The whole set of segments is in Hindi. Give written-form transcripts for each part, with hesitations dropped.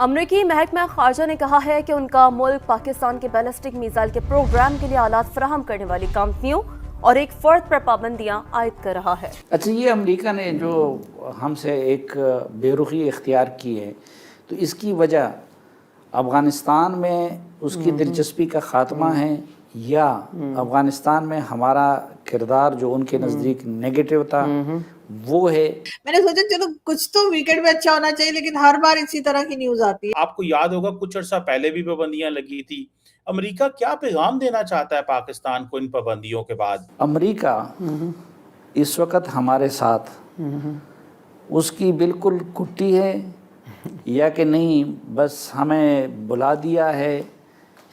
अमरीकी महकमा खारजा ने कहा है कि उनका मुल्क पाकिस्तान के बैलिस्टिक मिसाइल के प्रोग्राम के लिए आलात फराहम करने वाली कंपनियों और एक फर्द पर पाबंदियां आयद कर रहा है। अच्छा, ये अमेरिका ने जो हमसे एक बेरुखी इख्तियार की है, तो इसकी वजह अफ़गानिस्तान में उसकी दिलचस्पी का ख़ात्मा है या अफ़गानिस्तान में हमारा किरदार जो उनके नज़दीक नेगेटिव था वो है। मैंने सोचा चलो कुछ तो वीकेंड में अच्छा होना चाहिए, लेकिन हर बार इसी तरह की न्यूज आती है। आपको याद होगा कुछ अर्सा पहले भी पाबंदियां लगी थी। अमेरिका क्या पैगाम देना चाहता है पाकिस्तान को इन पाबंदियों के बाद? अमेरिका इस वक्त हमारे साथ उसकी बिल्कुल कुट्टी है या कि नहीं, बस हमें बुला दिया है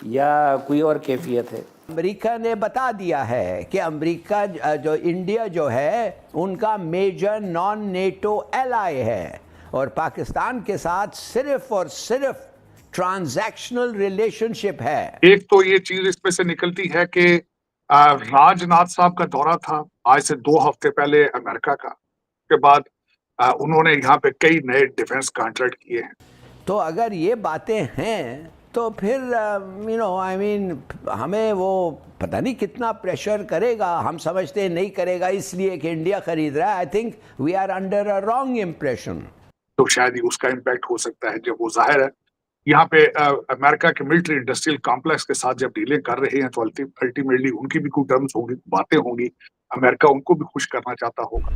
या कोई और कैफियत है। अमेरिका ने बता दिया है कि अमेरिका जो इंडिया जो है उनका मेजर नॉन नेटो एलाई है और पाकिस्तान के साथ सिर्फ और सिर्फ ट्रांजैक्शनल रिलेशनशिप है। एक तो ये चीज इसमें से निकलती है कि राजनाथ साहब का दौरा था आज से 2 हफ्ते पहले अमेरिका का, के बाद उन्होंने यहाँ पे कई नए डिफेंस कॉन्ट्रैक्ट किए हैं। तो अगर ये बातें हैं तो फिर हमें वो पता नहीं कितना प्रेशर करेगा। हम समझते हैं नहीं करेगा इसलिए कि इंडिया खरीद रहा है। I think we are under a wrong impression. तो शायद ही उसका इम्पैक्ट हो सकता है। जब वो जाहिर है यहाँ पे अमेरिका के मिलिट्री इंडस्ट्रियल कॉम्प्लेक्स के साथ जब डीलिंग कर रहे हैं तो अल्टीमेटली उनकी भी कोई टर्म्स होंगी, बातें होंगी। अमेरिका उनको भी खुश करना चाहता होगा।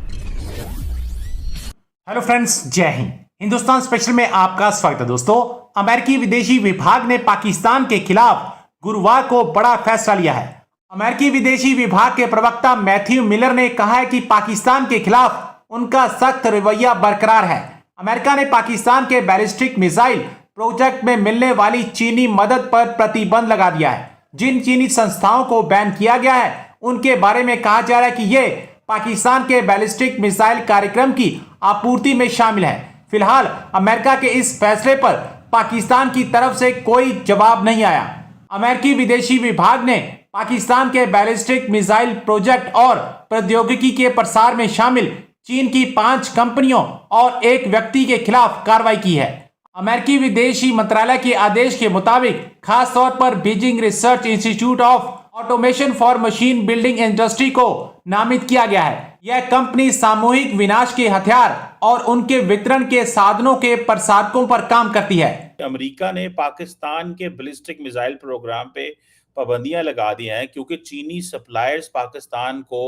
हेलो फ्रेंड्स, जय हिंद। हिंदुस्तान स्पेशल में आपका स्वागत है। दोस्तों, अमेरिकी विदेशी विभाग ने पाकिस्तान के खिलाफ गुरुवार को बड़ा फैसला लिया है। अमेरिकी विदेशी विभाग के प्रवक्ता मैथ्यू मिलर ने कहा है कि पाकिस्तान के खिलाफ उनका सख्त रवैया बरकरार है। अमेरिका ने पाकिस्तान के बैलिस्टिक मिसाइल प्रोजेक्ट में मिलने वाली चीनी मदद पर प्रतिबंध लगा दिया है। जिन चीनी संस्थाओं को बैन किया गया है उनके बारे में कहा जा रहा है कि ये पाकिस्तान के बैलिस्टिक मिसाइल कार्यक्रम की आपूर्ति में शामिल है। फिलहाल अमेरिका के इस फैसले पर पाकिस्तान की तरफ से कोई जवाब नहीं आया। अमेरिकी विदेशी विभाग ने पाकिस्तान के बैलिस्टिक मिसाइल प्रोजेक्ट और प्रौद्योगिकी के प्रसार में शामिल चीन की 5 कंपनियों और एक व्यक्ति के खिलाफ कार्रवाई की है। अमेरिकी विदेशी मंत्रालय के आदेश के मुताबिक खास तौर पर Beijing research institute of automation for machine building industry को नामित किया गया है। यह कंपनी सामूहिक विनाश के हथियार और उनके वितरण के साधनों के प्रसारकों पर काम करती है। अमेरिका ने पाकिस्तान के बैलिस्टिक मिसाइल प्रोग्राम पे पाबंदियां लगा दी हैं क्योंकि चीनी सप्लायर्स पाकिस्तान को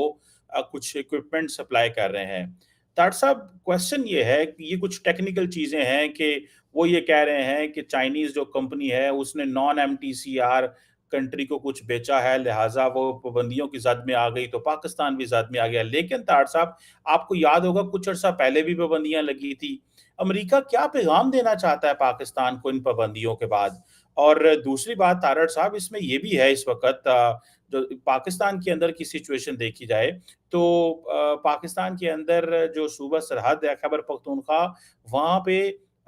कुछ इक्विपमेंट सप्लाई कर रहे हैं। डॉक्टर साहब, क्वेश्चन ये है कि ये कुछ टेक्निकल चीजें हैं कि वो ये कह रहे हैं कि चाइनीज जो कंपनी है उसने नॉन एमटीसीआर कंट्री को कुछ बेचा है, लिहाजा वो पाबंदियों की जद में आ गई तो पाकिस्तान भी जद में आ गया। लेकिन तार साहब, आपको याद होगा कुछ अर्सा पहले भी पाबंदियां लगी थी। अमेरिका क्या पैगाम देना चाहता है पाकिस्तान को इन पाबंदियों के बाद? और दूसरी बात तारड़ साहब, इसमें यह भी है इस वक्त जो पाकिस्तान के अंदर की सिचुएशन देखी जाए तो पाकिस्तान के अंदर जो सूबा सरहद है खैबर पख्तूनख्वा, वहाँ पे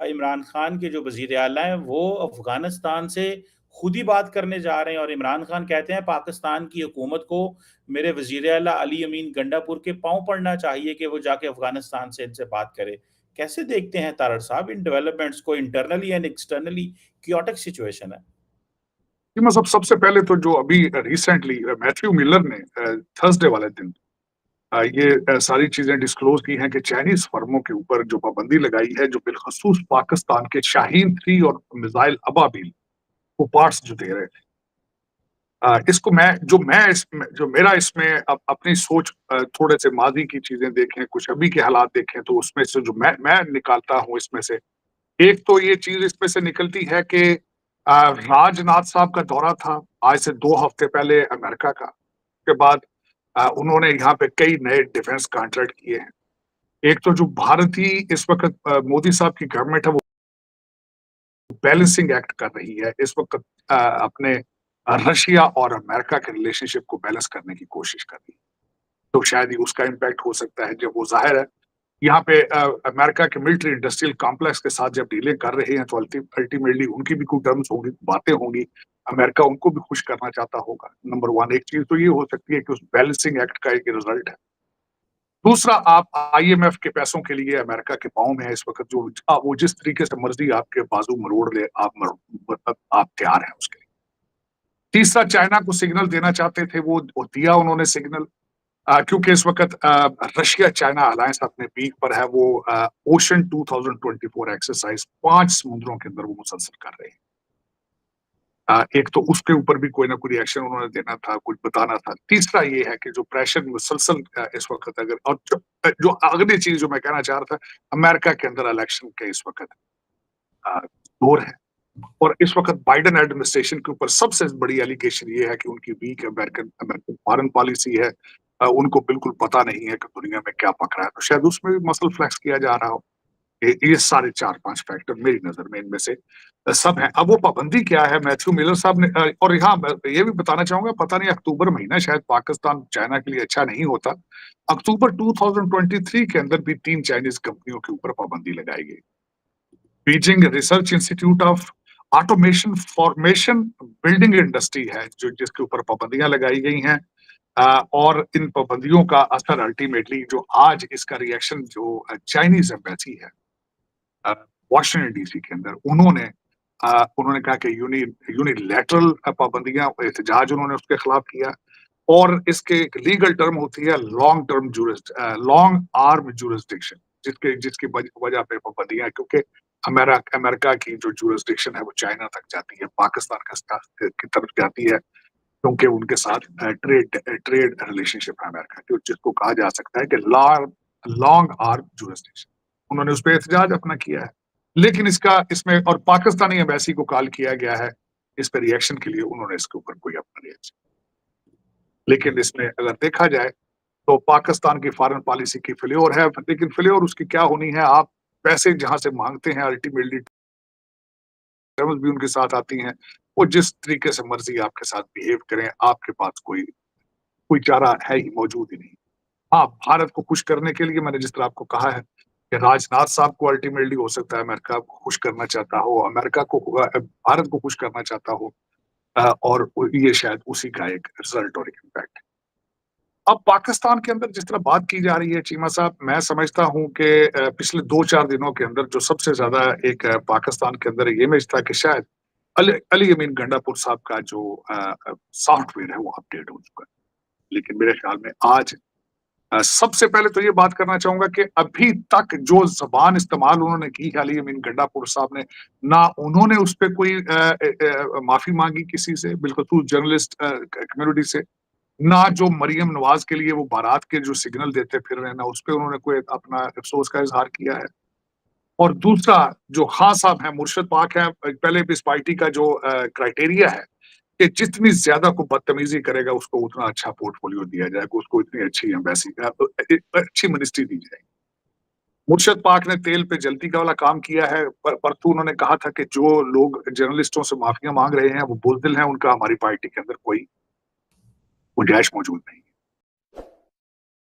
इमरान खान के जो वजीर आला हैं वो अफगानिस्तान से खुद ही बात करने जा रहे हैं और इमरान खान कहते हैं पाकिस्तान की हुकूमत को मेरे वजीर आला अली अमीन गंडापुर के पांव पड़ना चाहिए कि वो जाके अफगानिस्तान से इनसे बात करे। कैसे देखते हैं तारड़ साहब इन डेवलपमेंट्स को? Internally and externally chaotic situation है। मतलब सबसे पहले तो जो अभी रिसेंटली मैथ्यू मिलर ने थर्सडे वाले दिन ये सारी चीजें डिस्क्लोज की हैं कि चाइनीज फर्मों के ऊपर जो पाबंदी लगाई है, जो बिलखसूस पाकिस्तान के शाहीन 3 और मिसाइल अबाबिल को पार्ट्स जो दे रहे थे, इसको जो मेरा इसमें अपनी सोच, थोड़े से माजी की चीजें देखें, कुछ अभी के हालात देखें, तो उसमें से जो मैं निकालता हूं इसमें से एक तो ये चीज इसमें से निकलती है कि राजनाथ साहब का दौरा था आज से 2 हफ्ते पहले अमेरिका का, के बाद उन्होंने यहाँ पे कई नए डिफेंस कॉन्ट्रैक्ट किए हैं। एक तो जो भारतीय इस वक्त मोदी साहब की गवर्नमेंट है वो बैलेंसिंग एक्ट कर रही है इस वक्त, अपने रशिया और अमेरिका के रिलेशनशिप को बैलेंस करने की कोशिश कर रही है। तो शायद ही उसका इम्पैक्ट हो सकता है। जब वो जाहिर है यहाँ पे अमेरिका के मिलिट्री इंडस्ट्रियल कॉम्प्लेक्स के साथ जब डीलिंग कर रहे हैं तो अल्टीमेटली उनकी भी कोई टर्म्स होंगी, बातें होंगी। अमेरिका उनको भी खुश करना चाहता होगा। नंबर 1 एक चीज तो ये हो सकती है कि उस बैलेंसिंग एक्ट का एक रिजल्ट है। दूसरा, आप IMF के पैसों के लिए अमेरिका के पाँव में है इस वक्त, जो वो जिस तरीके से मर्जी आपके बाजू मरोड़ ले, आप तैयार हैं उसके लिए। तीसरा, चाइना को सिग्नल देना चाहते थे, वो दिया उन्होंने सिग्नल, क्योंकि इस वक्त रशिया चाइना अलायंस अपने पीक पर है। वो ओशन 2024 एक्सरसाइज 5 समुद्रों के अंदर वो मुसलसल कर रहे हैं। एक तो उसके ऊपर भी कोई ना कोई रिएक्शन उन्होंने देना था, कुछ बताना था। तीसरा ये है कि जो प्रेशर मुसलसल इस वक्त, अगर और जो अगली चीज जो मैं कहना चाह रहा था, अमेरिका के अंदर इलेक्शन के इस वक्त दौर है, और इस वक्त बाइडेन एडमिनिस्ट्रेशन के ऊपर सबसे बड़ी एलिगेशन ये है कि उनकी वीक अमेरिकन फॉरेन पॉलिसी है। उनको बिल्कुल पता नहीं है कि दुनिया में क्या पक रहा है, तो शायद उसमें भी मसल फ्लेक्स किया जा रहा हो। ये सारे 4-5 फैक्टर मेरी नजर में इनमें से सब हैं। अब वो पाबंदी क्या है, मैथ्यू मिलर साहब ने, और यहाँ मैं ये भी बताना चाहूंगा, पता नहीं अक्टूबर महीना शायद पाकिस्तान चाइना के लिए अच्छा नहीं होता। अक्टूबर 2023 के अंदर भी 3 चाइनीज कंपनियों के ऊपर पाबंदी लगाई गई। Beijing research institute of automation formation building industry है जो जिसके ऊपर पाबंदियां लगाई गई हैं। और इन पाबंदियों का असर अल्टीमेटली, जो आज इसका रिएक्शन जो चाइनीज एम्बेसी है वॉशिंगटन DC के अंदर, उन्होंने कहा कि यूनिलैटरल पाबंदियां, एहतजाज उन्होंने उसके खिलाफ किया, और इसके एक लीगल टर्म होती है लॉन्ग आर्म जुरिस्डिक्शन, जिसकी वजह पे पाबंदियां, क्योंकि अमेरिका की जो जुरिस्डिक्शन है वो चाइना तक जाती है, पाकिस्तान की तरफ जाती है, क्योंकि उनके साथ ट्रेड रिलेशनशिप है अमेरिका की, जिसको कहा जा सकता है कि लॉन्ग आर्म जुरिस्डिक्शन। उन्होंने उस पर एहतजाज अपना किया है, लेकिन इसमें और पाकिस्तानी एम्बेसी को कॉल किया गया है इस पर रिएक्शन के लिए, उन्होंने इसके ऊपर कोई अपना रिएक्शन। लेकिन इसमें अगर देखा जाए तो पाकिस्तान की फॉरेन पॉलिसी की फेल्योर है, लेकिन फेल्योर उसकी क्या होनी है, आप पैसे जहां से मांगते हैं अल्टीमेटली टर्म्स भी उनके साथ आती हैं, वो जिस तरीके से मर्जी आपके साथ बिहेव करें, आपके पास कोई चारा है ही मौजूद ही नहीं। हाँ, भारत को खुश करने के लिए मैंने जिस तरह आपको कहा है कि राजनाथ साहब को अल्टीमेटली हो सकता है अमेरिका को खुश करना चाहता हो, अमेरिका को भारत को खुश करना चाहता हो, और ये शायद उसी का एक रिजल्ट और एक इम्पैक्ट है। अब पाकिस्तान के अंदर जिस तरह बात की जा रही है चीमा साहब, मैं समझता हूं कि पिछले 2-4 दिनों के अंदर जो सबसे ज्यादा एक पाकिस्तान के अंदर ये इमेज था कि शायद अली अमीन गंडापुर साहब का जो सॉफ्टवेयर है वो अपडेट हो चुका है। लेकिन मेरे ख्याल में आज सबसे पहले तो ये बात करना चाहूंगा कि अभी तक जो जबान इस्तेमाल उन्होंने की है अली अमीन गंडापुर साहब ने, ना उन्होंने उस पर कोई माफी मांगी किसी से, बिल्कुल जर्नलिस्ट कम्युनिटी से, ना जो मरियम नवाज के लिए वो बारात के जो सिग्नल देते फिर रहे, ना उस पर उन्होंने कोई अपना अफसोस का इजहार किया है। और दूसरा, जो खान साहब है, मुर्शद पाक है, पहले भी इस पार्टी का जो क्राइटेरिया है कि जितनी ज्यादा को बदतमीजी करेगा उसको उतना अच्छा पोर्टफोलियो दिया जाएगा, उसको इतनी अच्छी एम्बेसी अच्छी मिनिस्ट्री दी जाएगी। मुर्शद पाक ने तेल पे जल्दी का वाला काम किया है, परंतु उन्होंने कहा था कि जो लोग जर्नलिस्टों से माफिया मांग रहे हैं वो बुज़दिल हैं, उनका हमारी पार्टी के अंदर कोई गुंजाइश मौजूद नहीं।